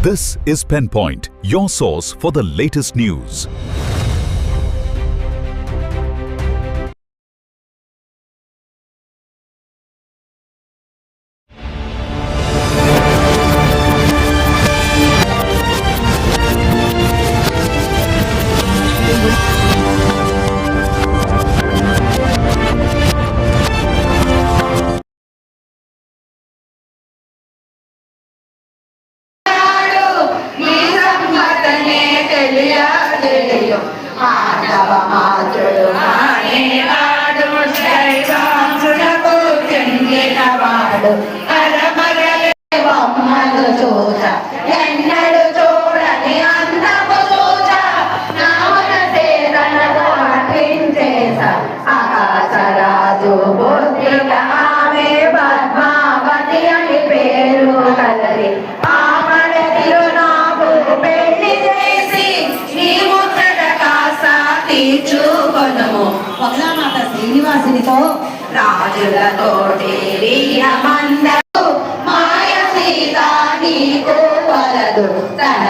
This is Penpoint, your source for the latest news. ఎన్నడు చూడని అందము చూచ నా మనసేదనగా అర్పించేస ఆకాశరాజు బుద్ధిక ఆమె పద్మావతి అని పేరు కలది ఆమె తిరునాకు పెళ్లి చేసి నీ ముద్రట కాస తీర్చుకొనుము పగలామాత శ్రీనివాసునితో రాజులతోటి వీరమంద నీకు వలదు తన